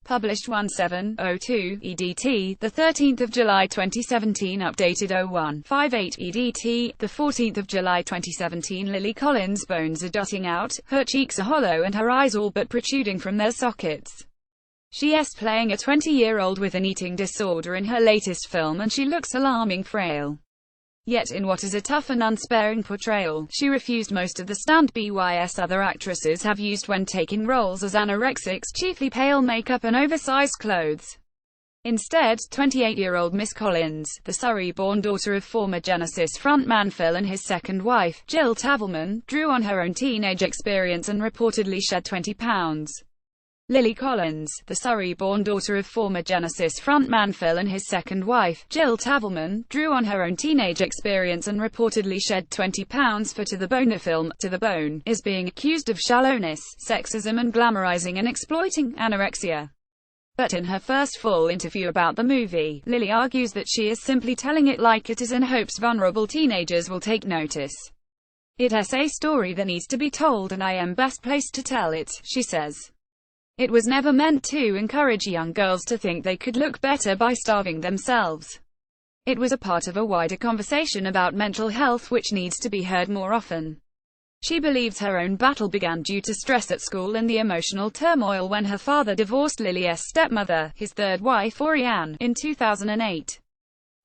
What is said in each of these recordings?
Published 1702 EDT, the 13th of July 2017. Updated 0158 EDT, the 14th of July 2017. Lily Collins' bones are jutting out, her cheeks are hollow and her eyes all but protruding from their sockets. She is playing a 20-year-old with an eating disorder in her latest film, and she looks alarming frail. Yet in what is a tough and unsparing portrayal, she refused most of the stunt BYS other actresses have used when taking roles as anorexics, chiefly pale makeup and oversized clothes. Instead, 28-year-old Miss Collins, the Surrey-born daughter of former Genesis frontman Phil and his second wife, Jill Tavelman, drew on her own teenage experience and reportedly shed 20 pounds. Lily Collins, the Surrey-born daughter of former Genesis frontman Phil and his second wife, Jill Tavelman, drew on her own teenage experience and reportedly shed 20 pounds for To the Bone. The film, To the Bone, is being accused of shallowness, sexism and glamorizing and exploiting anorexia. But in her first full interview about the movie, Lily argues that she is simply telling it like it is in hopes vulnerable teenagers will take notice. It's a story that needs to be told and I am best placed to tell it, she says. It was never meant to encourage young girls to think they could look better by starving themselves. It was a part of a wider conversation about mental health which needs to be heard more often. She believes her own battle began due to stress at school and the emotional turmoil when her father divorced Lily's stepmother, his third wife Orianne, in 2008.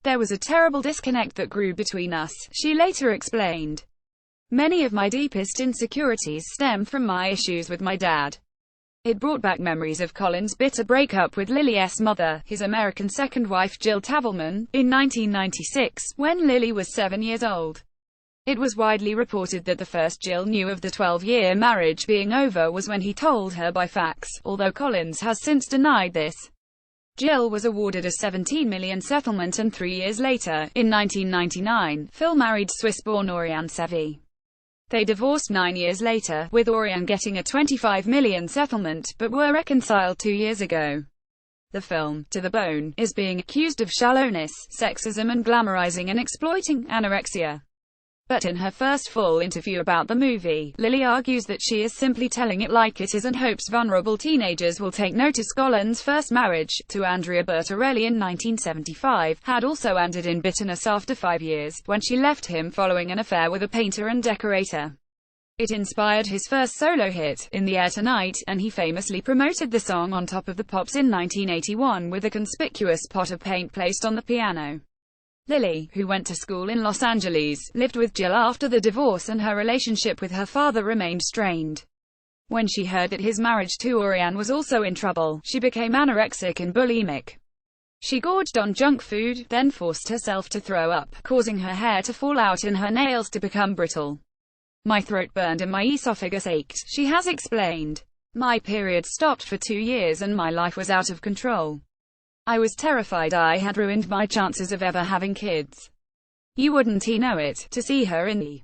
There was a terrible disconnect that grew between us, she later explained. Many of my deepest insecurities stem from my issues with my dad. It brought back memories of Collins' bitter breakup with Lily's mother, his American second wife Jill Tavelman, in 1996, when Lily was 7 years old. It was widely reported that the first Jill knew of the 12-year marriage being over was when he told her by fax, although Collins has since denied this. Jill was awarded a $17 million settlement and 3 years later, in 1999, Phil married Swiss-born Orianne Sevi. They divorced 9 years later, with Orianne getting a $25 million settlement, but were reconciled 2 years ago. The film, To the Bone, is being accused of shallowness, sexism and glamorizing and exploiting anorexia. But in her first full interview about the movie, Lily argues that she is simply telling it like it is and hopes vulnerable teenagers will take notice. Collins' first marriage, to Andrea Bertarelli in 1975, had also ended in bitterness after 5 years, when she left him following an affair with a painter and decorator. It inspired his first solo hit, In the Air Tonight, and he famously promoted the song on Top of the Pops in 1981 with a conspicuous pot of paint placed on the piano. Lily, who went to school in Los Angeles, lived with Jill after the divorce and her relationship with her father remained strained. When she heard that his marriage to Orianne was also in trouble, she became anorexic and bulimic. She gorged on junk food, then forced herself to throw up, causing her hair to fall out and her nails to become brittle. My throat burned and my esophagus ached, she has explained. My period stopped for 2 years and my life was out of control. I was terrified I had ruined my chances of ever having kids. You wouldn't know it, to see her in the